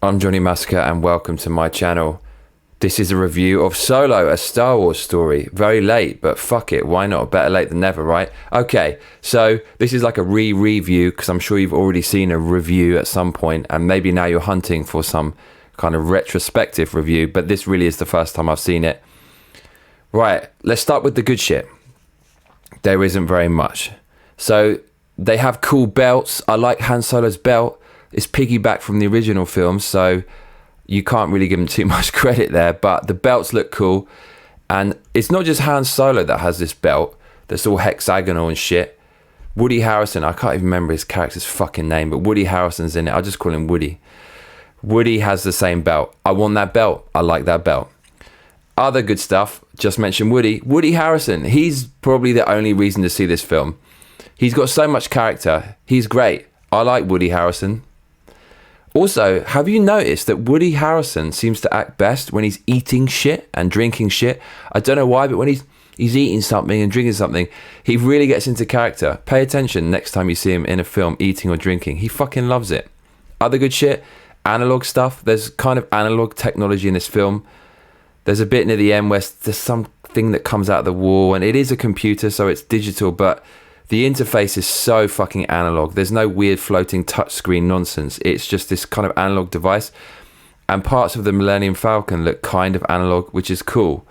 I'm Johnny Massacre and welcome to my channel. This is a review of Solo, a Star Wars story. Very late, but fuck it, why not? Better late than never, right? Okay, so this is like a re-review because I'm sure you've already seen a review at some point and maybe now you're hunting for some kind of retrospective review, but this really is the first time I've seen it. Right, let's start with the good shit. There isn't very much. So they have cool belts. I like Han Solo's belt. It's piggyback from the original film, so you can't really give him too much credit there, but the belts look cool. And it's not just Han Solo that has this belt that's all hexagonal and shit. Woody Harrelson, I can't even remember his character's fucking name, but Woody Harrelson's in it. I'll just call him Woody. Woody has the same belt. I want that belt. I like that belt. Other good stuff, just mentioned Woody. Woody Harrelson, he's probably the only reason to see this film. He's got so much character. He's great. I like Woody Harrelson. Also, have you noticed that Woody Harrelson seems to act best when he's eating shit and drinking shit? I don't know why, but when he's eating something and drinking something, he really gets into character. Pay attention next time you see him in a film eating or drinking. He fucking loves it. Other good shit, analog stuff. There's kind of analog technology in this film. There's a bit near the end where there's something that comes out of the wall, and it is a computer, so it's digital, but the interface is so fucking analog. There's no weird floating touchscreen nonsense. It's just this kind of analog device. And parts of the Millennium Falcon look kind of analog, which is cool.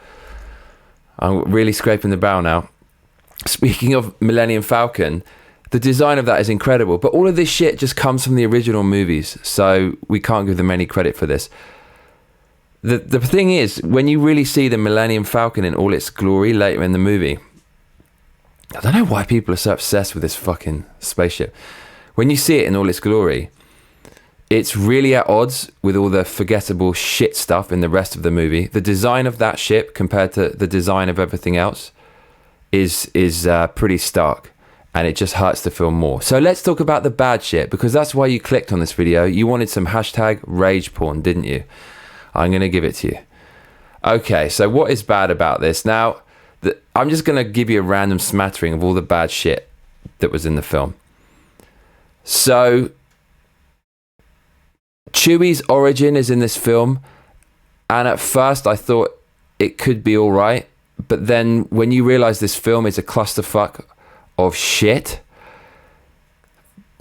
I'm really scraping the barrel now. Speaking of Millennium Falcon, the design of that is incredible. But all of this shit just comes from the original movies, so we can't give them any credit for this. The thing is, when you really see the Millennium Falcon in all its glory later in the movie, I don't know why people are so obsessed with this fucking spaceship. When you see it in all its glory, it's really at odds with all the forgettable shit stuff in the rest of the movie. The design of that ship compared to the design of everything else is pretty stark, and it just hurts the film more. So let's talk about the bad shit, because that's why you clicked on this video. You wanted some hashtag rage porn, didn't you? I'm going to give it to you. Okay, so what is bad about this? Now, I'm just going to give you a random smattering of all the bad shit that was in the film. So, Chewie's origin is in this film, and at first I thought it could be alright, but then when you realise this film is a clusterfuck of shit,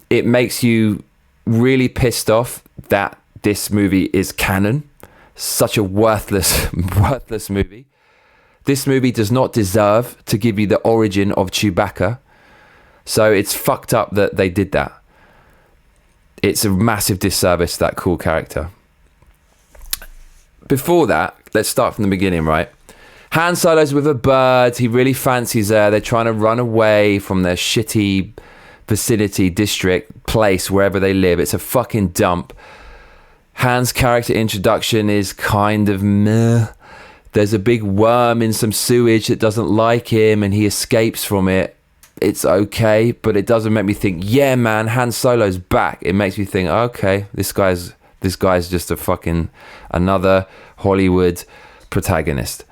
it makes you really pissed off that this movie is canon. Such a worthless movie. This movie does not deserve to give you the origin of Chewbacca. So it's fucked up that they did that. It's a massive disservice to that cool character. Before that, let's start from the beginning, right? Han Solo's with a bird. He really fancies her. They're trying to run away from their shitty vicinity, district, place, wherever they live. It's a fucking dump. Han's character introduction is kind of meh. There's a big worm in some sewage that doesn't like him and he escapes from it. It's okay, but it doesn't make me think, yeah, man, Han Solo's back. It makes me think, okay, this guy's just a fucking another Hollywood protagonist.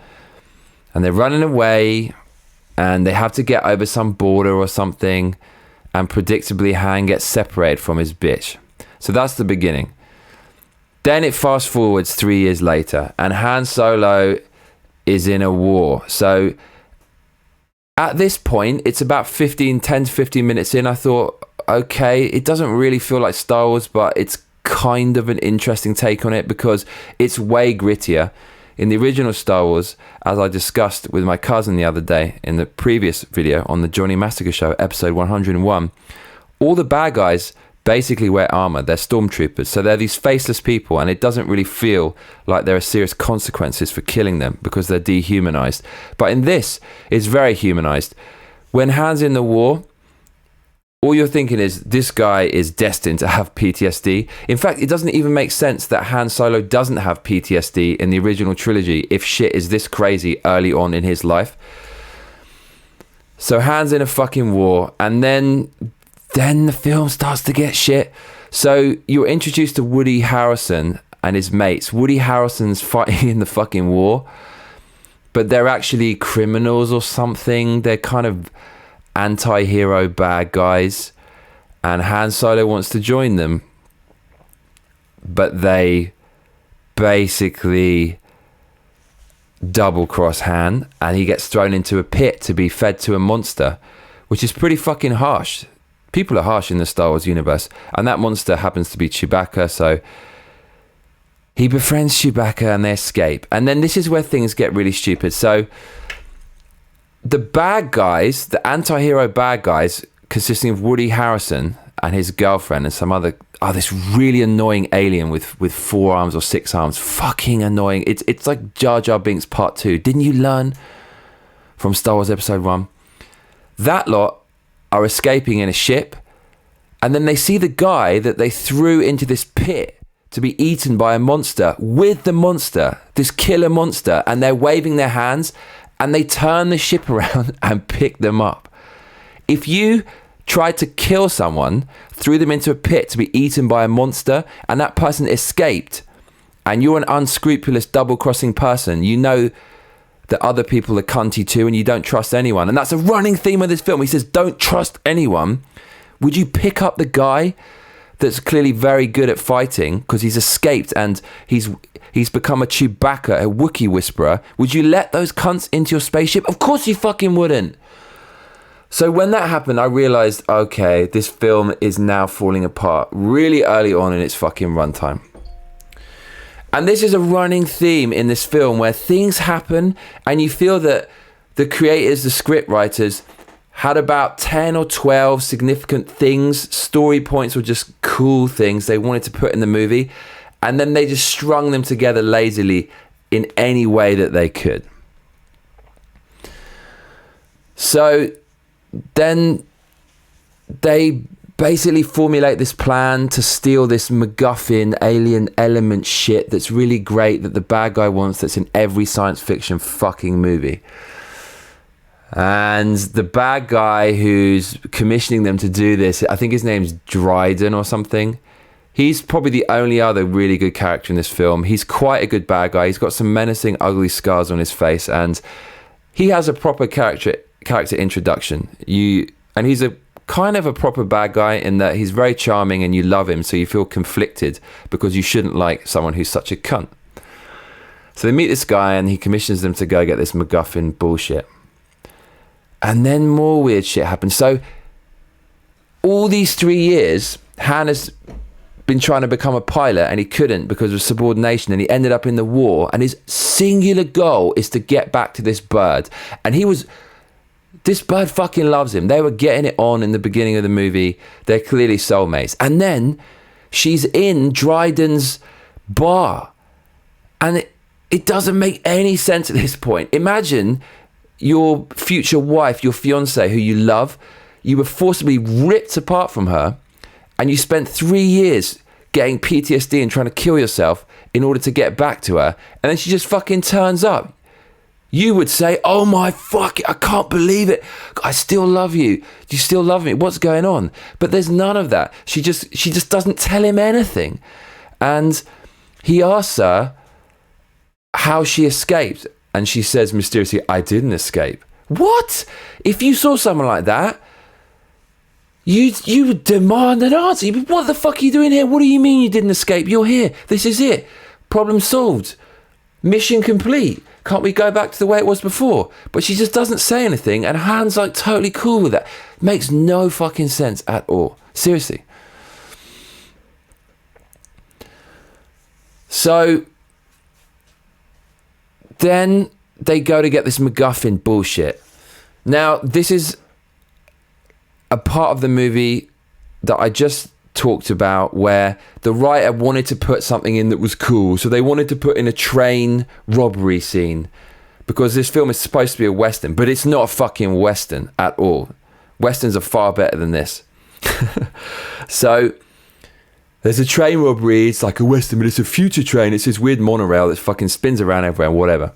And they're running away and they have to get over some border or something, and predictably Han gets separated from his bitch. So that's the beginning. Then it fast forwards 3 years later and Han Solo is in a war. So at this point, it's about 10 to 15 minutes in. I thought, okay, it doesn't really feel like Star Wars, but it's kind of an interesting take on it because it's way grittier. In the original Star Wars, as I discussed with my cousin the other day in the previous video on the Johnny Massacre Show, episode 101, all the bad guys basically wear armor. They're stormtroopers, so they're these faceless people, and it doesn't really feel like there are serious consequences for killing them because they're dehumanized. But in this, it's very humanized. When Han's in the war, all you're thinking is this guy is destined to have PTSD. In fact, it doesn't even make sense that Han Solo doesn't have PTSD in the original trilogy if shit is this crazy early on in his life. So Han's in a fucking war, and then the film starts to get shit. So you're introduced to Woody Harrelson and his mates. Woody Harrelson's fighting in the fucking war, but they're actually criminals or something. They're kind of anti-hero bad guys, and Han Solo wants to join them. but they basically double cross Han, and he gets thrown into a pit to be fed to a monster, which is pretty fucking harsh. People are harsh in the Star Wars universe, and that monster happens to be Chewbacca, so he befriends Chewbacca and they escape. And then this is where things get really stupid. So the bad guys, the anti-hero bad guys, consisting of Woody Harrelson and his girlfriend and some other, this really annoying alien with 4 arms or 6 arms. Fucking annoying. It's like Jar Jar Binks Part 2. Didn't you learn from Star Wars Episode 1? That lot are escaping in a ship, and then they see the guy that they threw into this pit to be eaten by a monster with the monster, this killer monster, and they're waving their hands, and they turn the ship around and pick them up. If you tried to kill someone, threw them into a pit to be eaten by a monster, and that person escaped, and you're an unscrupulous double-crossing person, you know that other people are cunty too, and you don't trust anyone. And that's a running theme of this film. He says, don't trust anyone. Would you pick up the guy that's clearly very good at fighting because he's escaped and he's become a Chewbacca, a Wookiee whisperer? Would you let those cunts into your spaceship? Of course you fucking wouldn't. So when that happened, I realized, okay, this film is now falling apart really early on in its fucking runtime. And this is a running theme in this film where things happen and you feel that the creators, the script writers, had about 10 or 12 significant things, story points, or just cool things they wanted to put in the movie, and then they just strung them together lazily in any way that they could. So then they basically formulate this plan to steal this MacGuffin alien element shit that's really great that the bad guy wants, that's in every science fiction fucking movie. And the bad guy who's commissioning them to do this, I think his name's Dryden or something. He's probably the only other really good character in this film. He's quite a good bad guy. He's got some menacing, ugly scars on his face, and he has a proper character introduction. And he's a kind of a proper bad guy in that he's very charming and you love him, so you feel conflicted because you shouldn't like someone who's such a cunt. So they meet this guy and he commissions them to go get this MacGuffin bullshit. And then more weird shit happens. So all these 3 years, Han has been trying to become a pilot and he couldn't because of subordination, and he ended up in the war, and his singular goal is to get back to this bird. And this bird fucking loves him. They were getting it on in the beginning of the movie. They're clearly soulmates. And then she's in Dryden's bar, and it doesn't make any sense at this point. Imagine your future wife, your fiance who you love, you were forcibly ripped apart from her, and you spent 3 years getting PTSD and trying to kill yourself in order to get back to her, and then she just fucking turns up. You would say, oh my fuck, I can't believe it. I still love you. You still love me. What's going on? But there's none of that. She just doesn't tell him anything. And he asks her how she escaped. And she says mysteriously, I didn't escape. What? If you saw someone like that, you would demand an answer. You'd be, what the fuck are you doing here? What do you mean you didn't escape? You're here. This is it. Problem solved. Mission complete. Can't we go back to the way it was before? But she just doesn't say anything, and Han's like totally cool with that. Makes no fucking sense at all. Seriously. So then they go to get this MacGuffin bullshit. Now, this is a part of the movie that I just talked about where the writer wanted to put something in that was cool. So they wanted to put in a train robbery scene because this film is supposed to be a Western, but it's not a fucking Western at all. Westerns are far better than this. So there's a train robbery. It's like a Western, but it's a future train. It's this weird monorail that fucking spins around everywhere and whatever.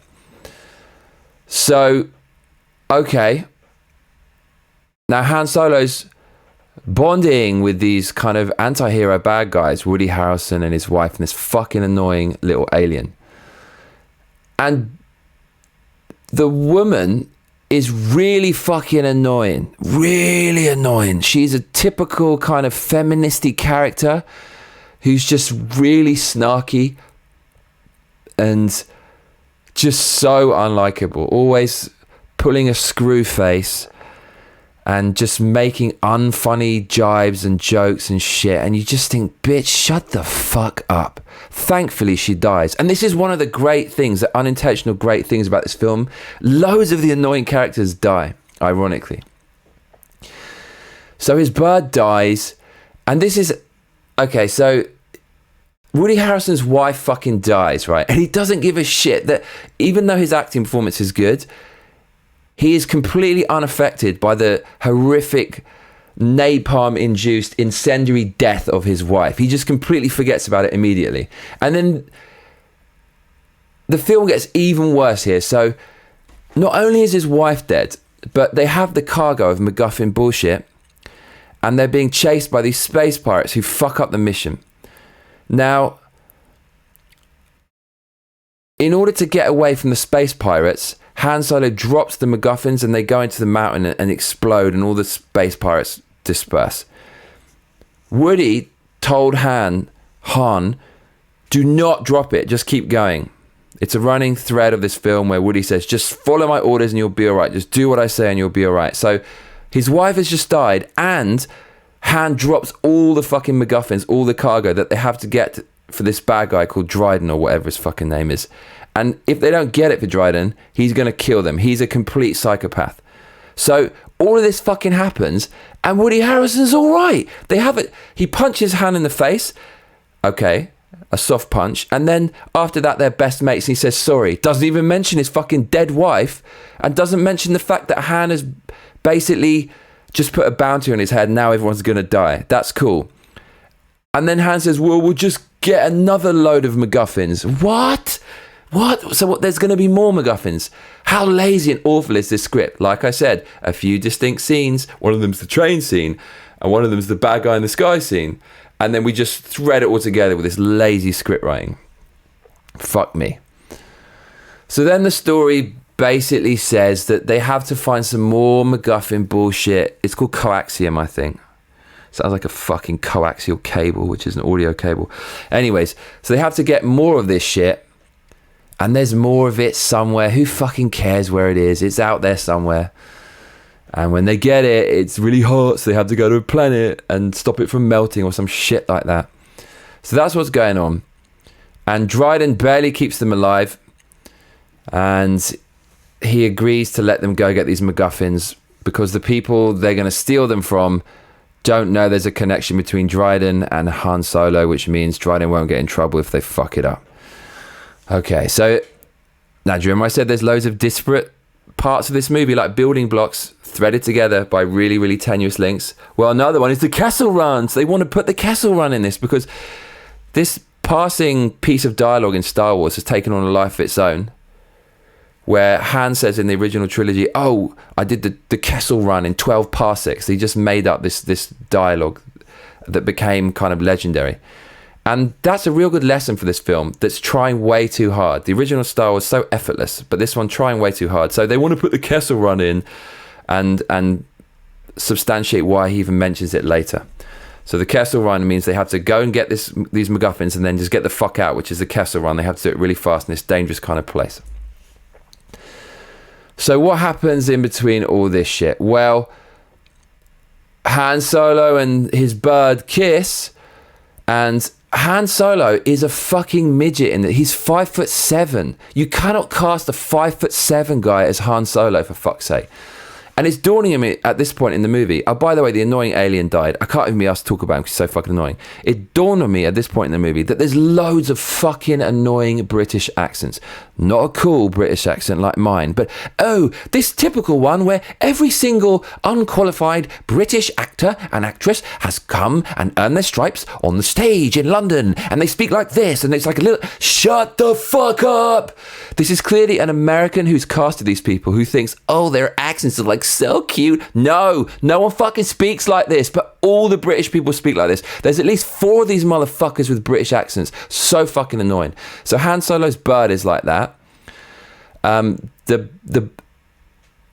So, okay. Now Han Solo's bonding with these kind of anti-hero bad guys, Woody Harrelson and his wife, and this fucking annoying little alien. And the woman is really fucking annoying. Really annoying. She's a typical kind of feministy character. who's just really snarky and just so unlikable, always pulling a screw face and just making unfunny jibes and jokes and shit, and you just think, bitch, shut the fuck up. Thankfully she dies, and this is one of the great things, the unintentional great things about this film. Loads of the annoying characters die, ironically. So his bird dies, and this is okay, so Woody Harrelson's wife fucking dies, right? And he doesn't give a shit that even though his acting performance is good, he is completely unaffected by the horrific napalm-induced incendiary death of his wife. He just completely forgets about it immediately. And then the film gets even worse here. So not only is his wife dead, but they have the cargo of MacGuffin bullshit, and they're being chased by these space pirates who fuck up the mission. Now, in order to get away from the space pirates, Han Solo drops the MacGuffins and they go into the mountain and explode, and all the space pirates disperse. Woody told Han, do not drop it, just keep going. It's a running thread of this film where Woody says, just follow my orders and you'll be all right. Just do what I say and you'll be all right. So his wife has just died, and Han drops all the fucking MacGuffins, all the cargo that they have to get for this bad guy called Dryden or whatever his fucking name is. And if they don't get it for Dryden, he's going to kill them. He's a complete psychopath. So all of this fucking happens, and Woody Harrelson's all right. They have it. He punches Han in the face. Okay, a soft punch. And then after that, they're best mates. And he says sorry. Doesn't even mention his fucking dead wife, and doesn't mention the fact that Han has basically just put a bounty on his head. Now everyone's going to die. That's cool. And then Han says, well, we'll just get another load of MacGuffins. What? So what? There's going to be more MacGuffins. How lazy and awful is this script? Like I said, a few distinct scenes. One of them's the train scene, and one of them's the bad guy in the sky scene. And then we just thread it all together with this lazy script writing. Fuck me. So then the story basically says that they have to find some more MacGuffin bullshit. It's called coaxium, I think. Sounds like a fucking coaxial cable, which is an audio cable. Anyways, so they have to get more of this shit. And there's more of it somewhere. Who fucking cares where it is? It's out there somewhere. And when they get it, it's really hot, so they have to go to a planet and stop it from melting or some shit like that. So that's what's going on. And Dryden barely keeps them alive. And he agrees to let them go get these MacGuffins because the people they're going to steal them from don't know there's a connection between Dryden and Han Solo, which means Dryden won't get in trouble if they fuck it up. Okay, so now do you remember I said there's loads of disparate parts of this movie, like building blocks threaded together by really, really tenuous links? Well, another one is the Kessel Run. So they want to put the Kessel Run in this because this passing piece of dialogue in Star Wars has taken on a life of its own, where Han says in the original trilogy, oh, I did the Kessel Run in 12 parsecs. He just made up this dialogue that became kind of legendary. And that's a real good lesson for this film that's trying way too hard. The original Star Wars so effortless, but this one trying way too hard. So they want to put the Kessel Run in and substantiate why he even mentions it later. So the Kessel Run means they have to go and get these MacGuffins and then just get the fuck out, which is the Kessel Run. They have to do it really fast in this dangerous kind of place. So what happens in between all this shit? Well, Han Solo and his bird kiss, and Han Solo is a fucking midget in that he's 5'7". You cannot cast a 5'7" guy as Han Solo, for fuck's sake. And it's dawning on me at this point in the movie. Oh, by the way, the annoying alien died. I can't even be asked to talk about him because he's so fucking annoying. It dawned on me at this point in the movie that there's loads of fucking annoying British accents. Not a cool British accent like mine, but this typical one where every single unqualified British actor and actress has come and earned their stripes on the stage in London, and they speak like this, and it's like a little, shut the fuck up. This is clearly an American who's casted these people who thinks, oh, their accents are like so cute. No one fucking speaks like this, but all the British people speak like this. There's at least 4 of these motherfuckers with British accents. So fucking annoying. So Han Solo's bird is like that. The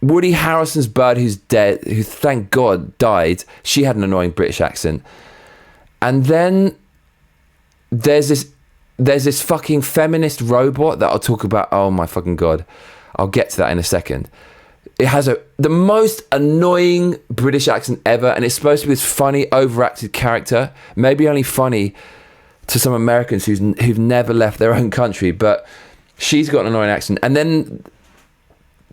Woody Harrelson's bird who's dead, who thank God died, she had an annoying British accent. And then there's this fucking feminist robot that I'll talk about. Oh my fucking god, I'll get to that in a second. It has the most annoying British accent ever, and it's supposed to be this funny, overacted character. Maybe only funny to some Americans who've never left their own country, but she's got an annoying accent. And then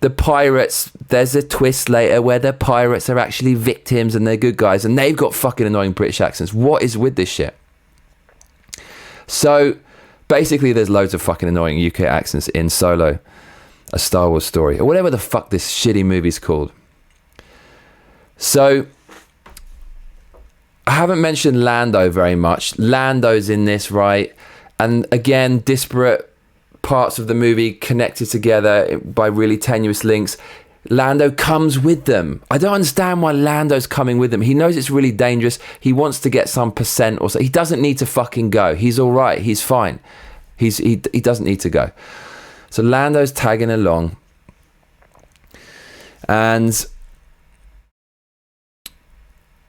the pirates, there's a twist later where the pirates are actually victims and they're good guys, and they've got fucking annoying British accents. What is with this shit? So basically there's loads of fucking annoying UK accents in Solo, a Star Wars story, or whatever the fuck this shitty movie's called. So I haven't mentioned Lando very much. Lando's in this, right? And again, disparate parts of the movie connected together by really tenuous links. Lando comes with them. I don't understand why Lando's coming with them. He knows it's really dangerous. He wants to get some percent or so. He doesn't need to fucking go. He's all right. He's fine. He doesn't need to go. So Lando's tagging along. And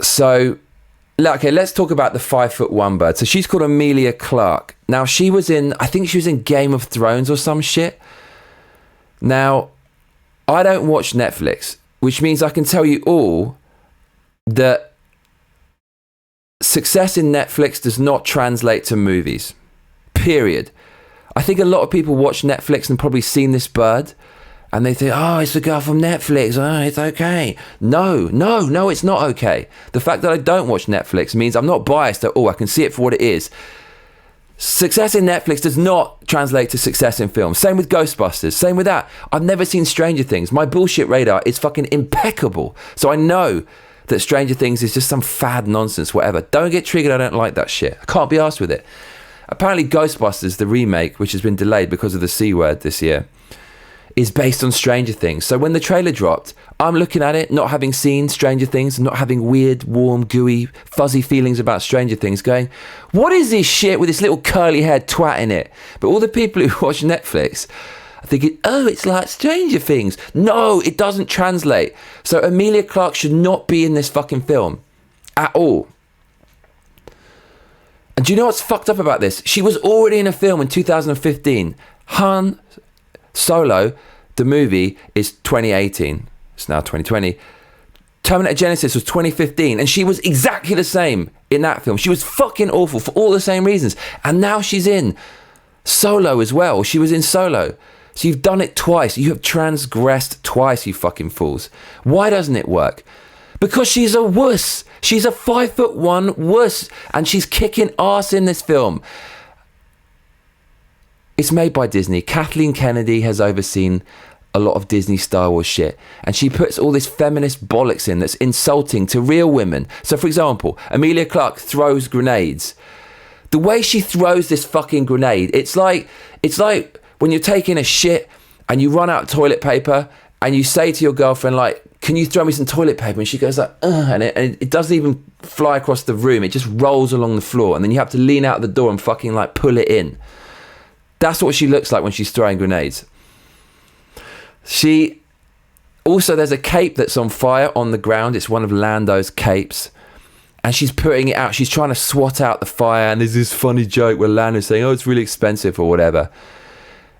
so, okay, let's talk about the 5'1" bird. So she's called Emilia Clarke. Now I think she was in Game of Thrones or some shit. Now, I don't watch Netflix, which means I can tell you all that success in Netflix does not translate to movies. Period. I think a lot of people watch Netflix and probably seen this bird and they think, oh, it's the girl from Netflix. Oh, it's okay. No, it's not okay. The fact that I don't watch Netflix means I'm not biased at all. I can see it for what it is. Success in Netflix does not translate to success in film. Same with Ghostbusters. Same with that. I've never seen Stranger Things. My bullshit radar is fucking impeccable. So I know that Stranger Things is just some fad nonsense, whatever. Don't get triggered. I don't like that shit. I can't be arsed with it. Apparently Ghostbusters, the remake, which has been delayed because of the C word this year, is based on Stranger Things. So when the trailer dropped, I'm looking at it, not having seen Stranger Things, not having weird, warm, gooey, fuzzy feelings about Stranger Things, going, what is this shit with this little curly haired twat in it? But all the people who watch Netflix are thinking, oh, it's like Stranger Things. No, it doesn't translate. So Emilia Clarke should not be in this fucking film at all. And do you know what's fucked up about this? She was already in a film in 2015. Han Solo, the movie, is 2018. It's now 2020. Terminator Genesis was 2015, and she was exactly the same in that film. She was fucking awful for all the same reasons. And now she's in Solo as well. She was in Solo. So you've done it twice. You have transgressed twice, you fucking fools. Why doesn't it work? Because she's a wuss. She's a 5'1" wuss, and she's kicking ass in this film. It's made by Disney. Kathleen Kennedy has overseen a lot of Disney Star Wars shit, and she puts all this feminist bollocks in that's insulting to real women. So, for example, Emilia Clarke throws grenades. The way she throws this fucking grenade, it's like when you're taking a shit and you run out of toilet paper and you say to your girlfriend, like, can you throw me some toilet paper? And she goes like, and it doesn't even fly across the room. It just rolls along the floor. And then you have to lean out the door and fucking like pull it in. That's what she looks like when she's throwing grenades. There's a cape that's on fire on the ground. It's one of Lando's capes. And she's putting it out. She's trying to swat out the fire. And there's this funny joke where Lando's saying, oh, it's really expensive or whatever.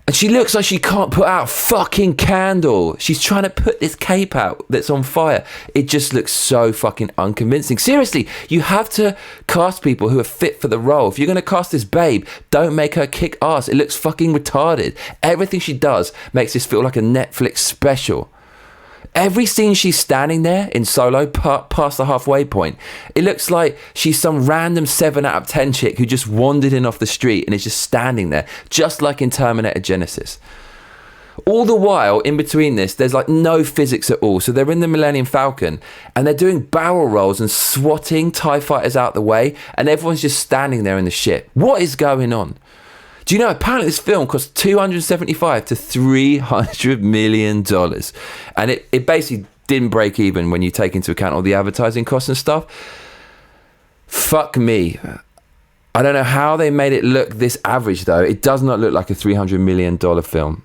And she looks like she can't put out a fucking candle. She's trying to put this cape out that's on fire. It just looks so fucking unconvincing. Seriously, you have to cast people who are fit for the role. If you're going to cast this babe, don't make her kick ass. It looks fucking retarded. Everything she does makes this feel like a Netflix special. Every scene she's standing there in Solo, past the halfway point, it looks like she's some random 7 out of 10 chick who just wandered in off the street and is just standing there, just like in Terminator Genesis. All the while, in between this, there's like no physics at all. So they're in the Millennium Falcon and they're doing barrel rolls and swatting TIE fighters out the way, and everyone's just standing there in the ship. What is going on? Do you know, apparently this film cost $275 to $300 million. And it basically didn't break even when you take into account all the advertising costs and stuff. Fuck me. I don't know how they made it look this average, though. It does not look like a $300 million film.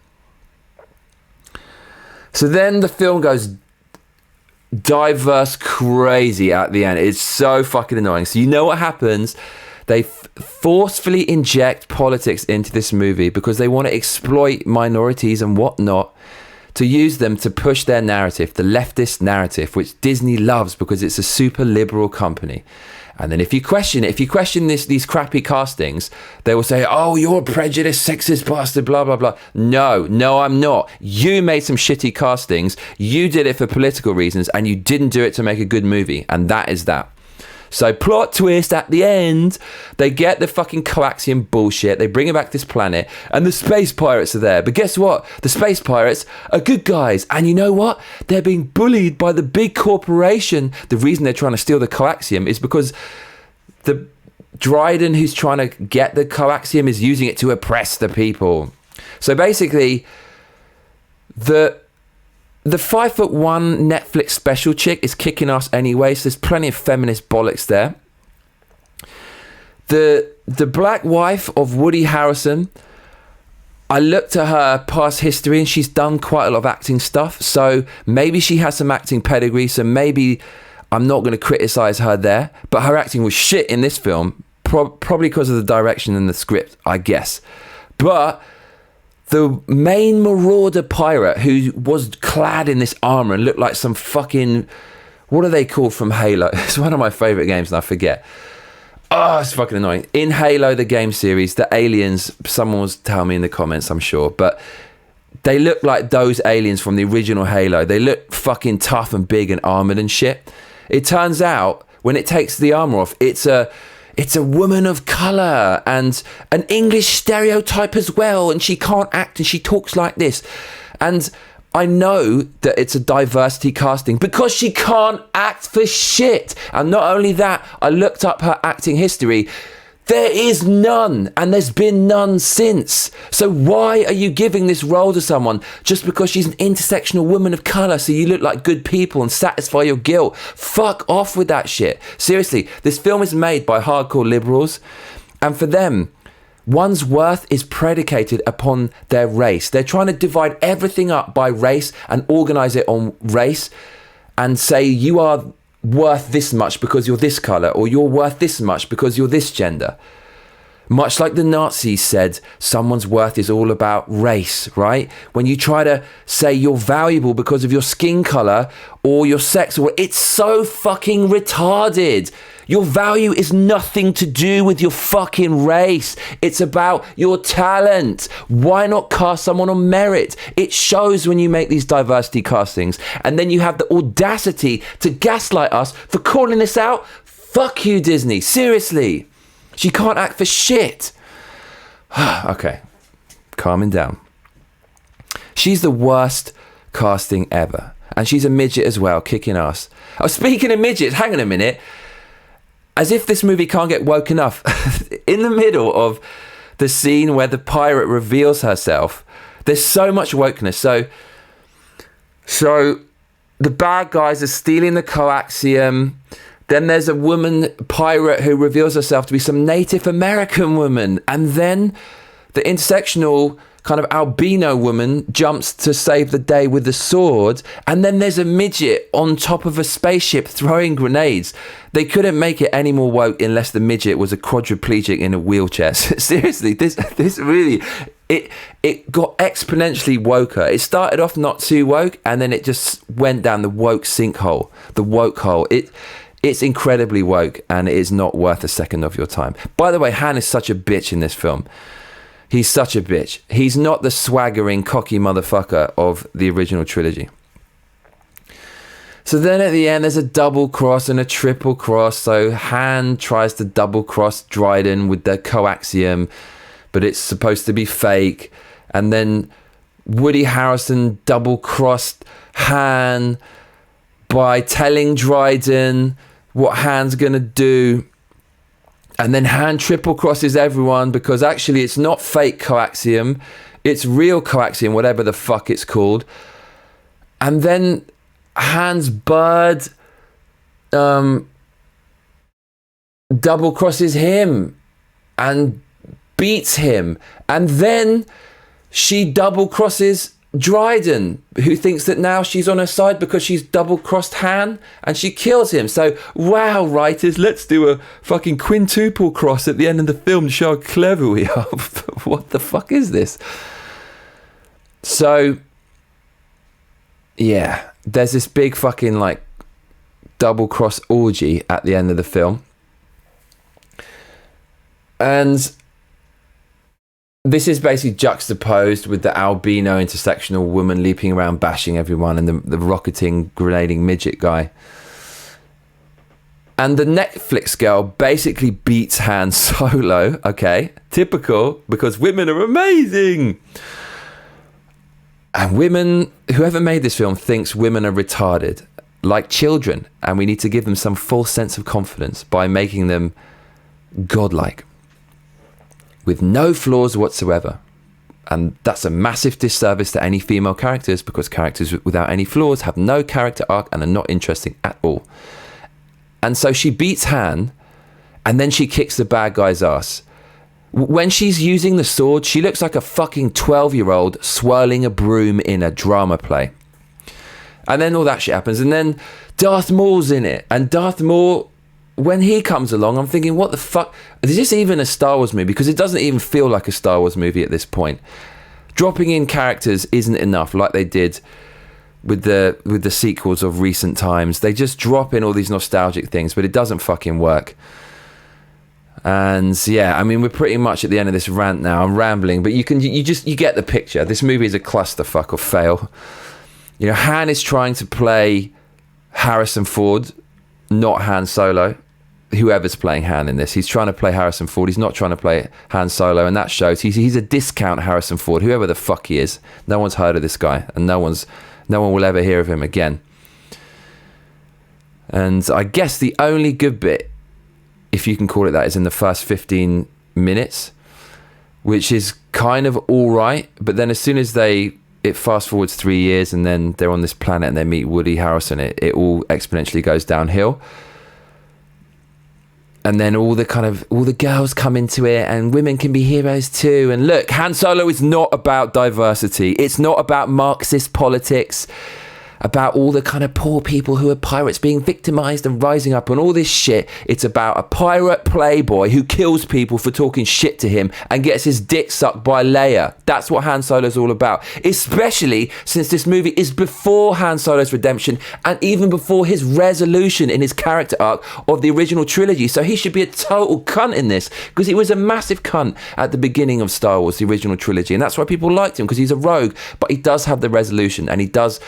So then the film goes diverse crazy at the end. It's so fucking annoying. So you know what happens? They forcefully inject politics into this movie because they want to exploit minorities and whatnot, to use them to push their narrative, the leftist narrative, which Disney loves because it's a super liberal company. And then if you question these crappy castings, they will say, oh, you're a prejudiced, sexist bastard, blah, blah, blah. No, I'm not. You made some shitty castings. You did it for political reasons, and you didn't do it to make a good movie. And that is that. So plot twist at the end, they get the fucking coaxium bullshit. They bring it back to this planet, and the space pirates are there. But guess what? The space pirates are good guys. And you know what? They're being bullied by the big corporation. The reason they're trying to steal the coaxium is because the Dryden who's trying to get the coaxium is using it to oppress the people. So basically, the 5'1" Netflix special chick is kicking ass anyway, so there's plenty of feminist bollocks there. The black wife of Woody Harrelson, I looked at her past history and she's done quite a lot of acting stuff, so maybe she has some acting pedigree, so maybe I'm not going to criticize her there, but her acting was shit in this film, probably because of the direction and the script, I guess. But the main marauder pirate who was clad in this armor and looked like some fucking, what are they called from Halo? It's one of my favorite games and I forget. Oh, it's fucking annoying. In Halo, the game series, the aliens, someone was telling me in the comments, I'm sure, but they look like those aliens from the original Halo. They look fucking tough and big and armored and shit. It turns out, when it takes the armor off, it's a woman of colour and an English stereotype as well, and she can't act and she talks like this. And I know that it's a diversity casting because she can't act for shit. And not only that, I looked up her acting history. There is none, and there's been none since. So why are you giving this role to someone just because she's an intersectional woman of colour so you look like good people and satisfy your guilt? Fuck off with that shit. Seriously, this film is made by hardcore liberals, and for them, one's worth is predicated upon their race. They're trying to divide everything up by race and organise it on race and say you are worth this much because you're this colour, or you're worth this much because you're this gender. Much like the Nazis said, someone's worth is all about race, right? When you try to say you're valuable because of your skin colour or your sex, or it's so fucking retarded. Your value is nothing to do with your fucking race. It's about your talent. Why not cast someone on merit? It shows when you make these diversity castings, and then you have the audacity to gaslight us for calling this out. Fuck you, Disney. Seriously. She can't act for shit. Okay, calming down. She's the worst casting ever. And she's a midget as well, kicking ass. Oh, speaking of midgets, hang on a minute. As if this movie can't get woke enough. In the middle of the scene where the pirate reveals herself, there's so much wokeness. So the bad guys are stealing the coaxium. Then there's a woman pirate who reveals herself to be some Native American woman. And then the intersectional kind of albino woman jumps to save the day with the sword. And then there's a midget on top of a spaceship throwing grenades. They couldn't make it any more woke unless the midget was a quadriplegic in a wheelchair. Seriously, this really, it got exponentially woker. It started off not too woke, and then it just went down the woke sinkhole, the woke hole. It's incredibly woke, and it is not worth a second of your time. By the way, Han is such a bitch in this film. He's such a bitch. He's not the swaggering, cocky motherfucker of the original trilogy. So then at the end, there's a double cross and a triple cross. So Han tries to double cross Dryden with the coaxium, but it's supposed to be fake. And then Woody Harrelson double crossed Han by telling Dryden what Han's gonna do, and then Han triple crosses everyone because actually it's not fake coaxium, it's real coaxium, whatever the fuck it's called. And then Han's bird double crosses him and beats him, and then she double crosses Dryden, who thinks that now she's on her side because she's double-crossed Han, and she kills him. So, wow, writers, let's do a fucking quintuple cross at the end of the film to show how clever we are. What the fuck is this? So, yeah, there's this big fucking, like, double-cross orgy at the end of the film. And this is basically juxtaposed with the albino intersectional woman leaping around bashing everyone and the rocketing, grenading midget guy. And the Netflix girl basically beats Han Solo, okay? Typical, because women are amazing. And women, whoever made this film thinks women are retarded, like children, and we need to give them some false sense of confidence by making them godlike, with no flaws whatsoever. And that's a massive disservice to any female characters, because characters without any flaws have no character arc and are not interesting at all. And so she beats Han, and then she kicks the bad guy's ass. When she's using the sword, she looks like a fucking 12-year-old swirling a broom in a drama play. And then all that shit happens, and then Darth Maul's in it, and Darth Maul, when he comes along, I'm thinking, what the fuck? Is this even a Star Wars movie? Because it doesn't even feel like a Star Wars movie at this point. Dropping in characters isn't enough, like they did with the sequels of recent times. They just drop in all these nostalgic things, but it doesn't fucking work. And yeah, I mean, we're pretty much at the end of this rant now. I'm rambling, but you get the picture. This movie is a clusterfuck or fail. You know, Han is trying to play Harrison Ford, not Han Solo. Whoever's playing Han in this, he's trying to play Harrison Ford. He's not trying to play Han Solo, and that shows. He's a discount Harrison Ford, whoever the fuck he is. No one's heard of this guy, and no one will ever hear of him again. And I guess the only good bit, if you can call it that, is in the first 15 minutes, which is kind of all right. But then as soon as it fast forwards 3 years, and then they're on this planet and they meet Woody Harrelson, it all exponentially goes downhill. And then all the girls come into it, and women can be heroes too. And look, Han Solo is not about diversity. It's not about Marxist politics, about all the kind of poor people who are pirates being victimized and rising up and all this shit. It's about a pirate playboy who kills people for talking shit to him and gets his dick sucked by Leia. That's what Han Solo's all about, especially since this movie is before Han Solo's redemption and even before his resolution in his character arc of the original trilogy. So he should be a total cunt in this, because he was a massive cunt at the beginning of Star Wars, the original trilogy, and that's why people liked him, because he's a rogue, but he does have the resolution, and he does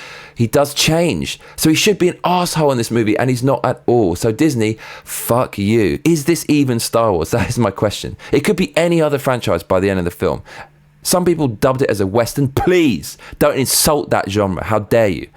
change. So he should be an asshole in this movie, and he's not at all. So Disney, fuck you. Is this even Star Wars? That is my question. It could be any other franchise by the end of the film. Some people dubbed it as a Western. Please don't insult that genre. How dare you?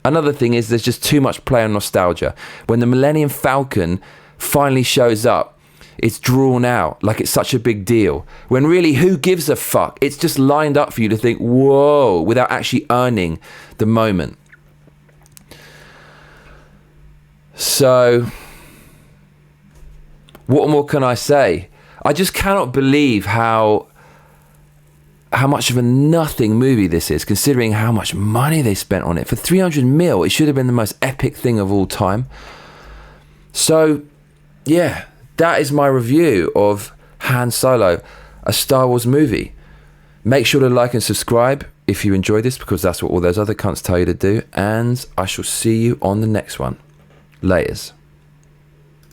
Another thing is there's just too much play on nostalgia. When the Millennium Falcon finally shows up, it's drawn out like it's such a big deal, when really, who gives a fuck? It's just lined up for you to think, whoa, without actually earning the moment. So, what more can I say? I just cannot believe how much of a nothing movie this is, considering how much money they spent on it. For 300 mil, it should have been the most epic thing of all time. So, yeah. That is my review of Han Solo, a Star Wars movie. Make sure to like and subscribe if you enjoyed this, because that's what all those other cunts tell you to do. And I shall see you on the next one. Laters.